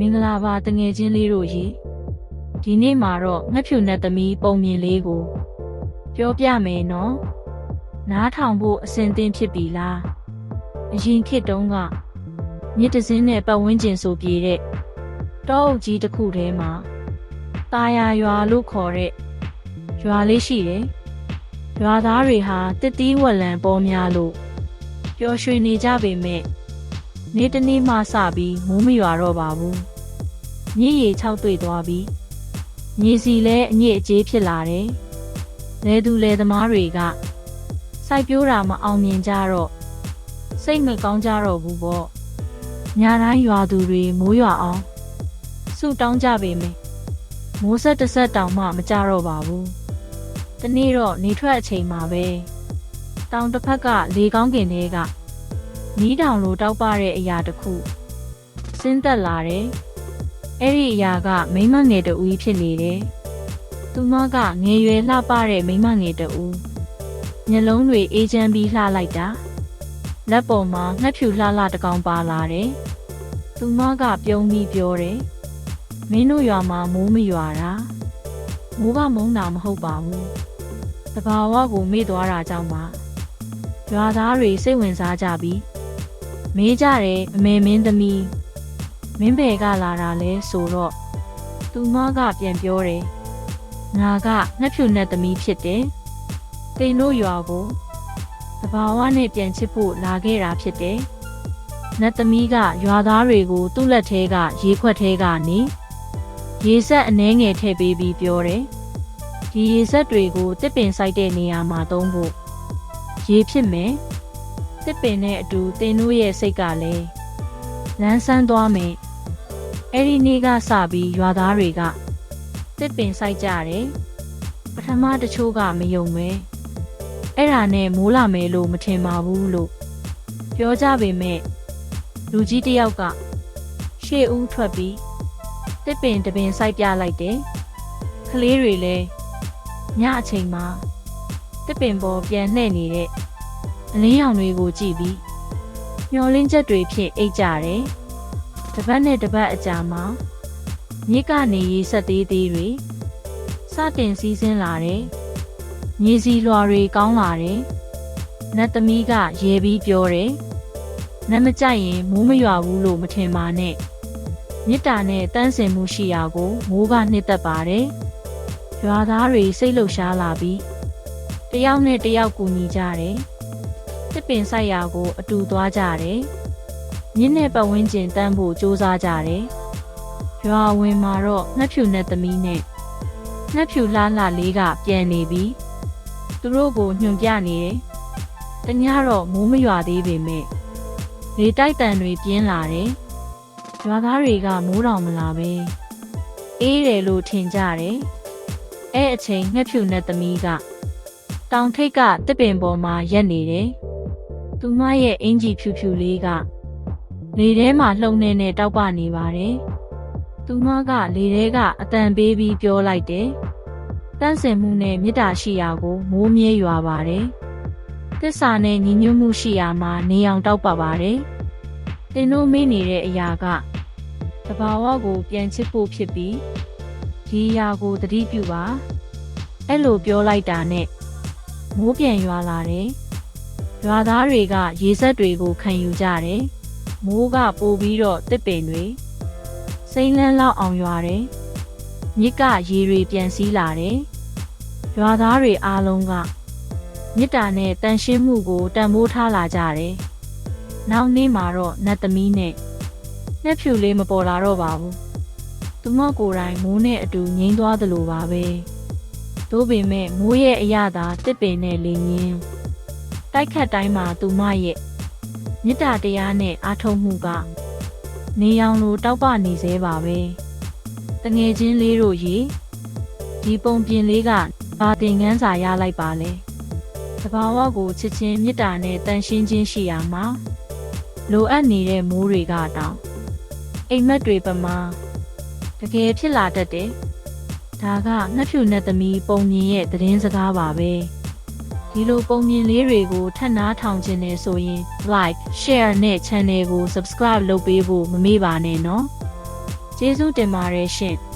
င်္ဂလာပါတငယ်ချင်းလေးတို့ရေဒီနေ့မှာတော့ငှက်ဖြူနဲ့သမီးပုံမြင်လေးကိုပြောပြမယ်နော်နားထောင်ဖို့အဆင်သင့်ဖြစ်ပြီလားအရင်ခေတ်တုန်းကမြစ်တစင်းနဲ့ပတ်ဝန်းကျင်ဆိုပြေတဲ့တောအုပ်ကြီးတစ်ခုထဲမှာตาယာရွာလို့ခေါ်တဲ့ရွာလေးရှိတယ်ရွာသားတွေဟာတစ်တီးဝက်လံပေါ်များလို့ပျော်ရွှင်နေကြပေမဲ့နေ့တနေ့မှစပြီးမိုးမရွာတော့ပါဘူးမြစ်ရေခြောက်တွေ့သွားပြီးမြေစီလဲအညစ်အကြေးဖြစ်လာတယ်လယ်သူလယ်သမားတွေကစိုက်ပျိုးတာမအောင်မြင်ကြတော့စိတ်မကောင်းကြတော့ဘူးပေါ့ညတိုင်းရွာသူတွေမိုးရွာအောင်ဆုတောင်းကြပေမယ့်မိုးဆက်တစ်ဆက်တောင်မှမကြတော့ပါဘူးတနေ့တော့နေထွက်အချိန်မှာပဲတောင်တစ်ဖက်ကလေကောင်းကင်တွေကနီးတောင်လိုတောက်ပတဲ့အရာတစ်ခုဆင်းသက်လာတယ်အဲ့ဒီအရာကမိမငယ်တူဖြစ်နေတယ်သူမကငယ်ရွယ်လှပတဲ့မိမငယ်တူမျက်လုံးတွေအေးချမ်းပြီးလှလိုက်တာလက်ပေါ်မှာငှက်ဖြူလှလှတကောင်ပါလာတယ်သူမကပြုံးပြီးပြောတယ်မင်းတို့ရွာမှာမိုးမရွာတာမိုးကမုန်းတာမဟုတ်ပါဘူးတဘာဝကိုမေ့သွားတာကြောင့်ပါရွာသားတွေစိတ်ဝင်စားကြပြီးမေးကြတယ်အမေမင်းသမီးမင်းဘယ်ကလာတာလဲဆိုတော့သူမကပြန်ပြောတယ်ငါကငှက်ဖြူနဲ့သမီးဖြစ်တယ်တိန်တို့ရွာကိုတဘာဝနဲ့ပြန်ချစ်ဖို့လာခဲ့တာဖြစ်တယ်နတ်သမီးကရွာသားတွေကိုသူ့လက်ထဲကရေခွက်ထဲကနေရေဆက်အနှဲငယ်ထည့်ပေးပြီးပြောတယ်ဒီရေဆက်တွေကိုတစ်ပင်စိုက်တဲ့နေရာမှာသုံးဖို့ရေဖြစ်မယ်တစ်ပင်နဲ့အတူတင်တို့ရဲ့စိတ်ကလည်းလန်းဆန်းသွားမယ်အဲ့ဒီနေ့ကစပြီးရွာသားတွေကတစ်ပင်စိုက်ကြတယ်ပထမတချို့ကမယုံပဲအဲ့ဒါနဲ့မိုးလာမယ်လို့မထင်ပါဘူးလို့ပြောကြပေမဲ့လူကြီးတယောက်ကရှေ့ဦးထွက်ပြီးတစ်ပင်တပင်စိုက်ပြလိုက်တယ်ကလေးတွေလည်းညအချိန်မှာတစ်ပင်ပေါ်ပြန်လှည့်နေတဲ့အလင်းရောင်တွေကိုကြည့်ပြီးမျောလင်းချက်တွေဖြင့်အိတ်ကြတယ်တပတ်နဲ့တပတ်အကြာမှာမြစ်ကနေရေဆက်သေးသေးတွေစတင်စီးဆင်းလာတယ်မြေစီလွာတွေကောင်းလာတယ်နတ်သမီးကရေပြီးပြောတယ်နတ်မကြိုက်ရင်မိုးမရွာဘူးလို့မထင်ပါနဲ့မြစ်တာနဲ့တန်းစင်မှုရှိရာကိုမိုးကနှစ်သက်ပါတယ်ရွာသားတွေစိတ်လှုပ်ရှားလာပြီးတယောက်နဲ့တယောက်ကူညီကြတယ်တစ်ပင်ဆိုင်ရာကိုအတူသွားကြတယ်မြင်းနဲ့ပတ်ဝန်းကျင်တန်းဖို့စူးစမ်းကြတယ်ရွာဝင်မှာတော့ငှက်ဖြူနဲ့သမီးနဲ့ငှက်ဖြူလှလှလေးကပြန်နေပြီးသူတို့ကိုညွှန်ပြနေတယ်တညတော့မိုးမရွာသေးပေမဲ့လေတိုက်တန်တွေပြင်းလာတယ်ရွာသားတွေကမိုးတောင်မလာပဲအေးတယ်လို့ထင်ကြတယ်အဲ့အချိန်ငှက်ဖြူနဲ့သမီးကတောင်ထိပ်ကတစ်ပင်ပေါ်မှာရက်နေတယ်သူမရဲ့အင်ဂျီဖြူဖြူလေးကလေထဲမှာလှုပ်နေတောက်ပနေပါတယ်သူမကလေထဲကအတန်ပေးပြီးပြောလိုက်တယ်တန့်စင်မှုနဲ့မေတ္တာရှိရာကိုမိုးမြဲရွာပါတယ်သစ္စာနဲ့ညီညွတ်မှုရှိရာမှာနေအောင်တောက်ပပါတယ်တင်တို့မေ့နေတဲ့အရာကတဘာဝကိုပြန်ချစ်ဖို့ဖြစ်ပြီးဒီအရာကိုသတိပြုပါအဲ့လိုပြောလိုက်တာနဲ့မိုးပြန်ရွာလာတယ်ရွာသားတွေကရေဆက်တွေကိုခံယူကြတယ်မိုးကပိုပြီးတော့တစ်ပင်တွေစိမ့်လန်းလောက်အောင်ရွာတယ်မြစ်ကရေတွေပြန်စီးလာတယ်ရွာသားတွေအားလုံးကမြစ်တာနဲ့တန်ရှင်းမှုကိုတန်ဖိုးထားလာကြတယ်နောက်နေ့မှာတော့နတ်သမီးနဲ့ငှက်ဖြူလေးမပေါ်လာတော့ပါဘူးသူမကိုယ်တိုင်မိုးနဲ့အတူငိမ့်သွားသလိုပါပဲသို့ပေမဲ့မိုးရဲ့အရသာတစ်ပင်နဲ့လေငင်းတိုက်ခတ်တိုင်းမှာသူမရဲ့မေတ္တာတရားနဲ့အားထုတ်မှုကနေရောင်လိုတောက်ပနေသေးပါပဲတငယ်ချင်းလေးတို့ရေဒီပုံပြင်လေးကဘာသင်ခန်းစာရလိုက်ပါလဲတဘာဝကိုချစ်ချင်းမေတ္တာနဲ့တန်ရှင်းခြင်းရှိရာမှာလိုအပ်နေတဲ့မိုးတွေကတောင်အိမ်မက်တွေပမာတကယ်ဖြစ်လာတတ်တယ်ဒါကငှက်ဖြူနဲ့သမီးပုံမြင်ရဲ့သတင်းစကားပါပဲဒီလိုပုံမြင်လေးတွေကိုထပ်နားထောင်ခြင်းနဲ့ဆိုရင် like share နဲ့ channel ကို subscribe လုပ်ပေးဖို့မမေ့ပါနဲ့နော် ကျေးဇူးတင်ပါတယ်ရှင်။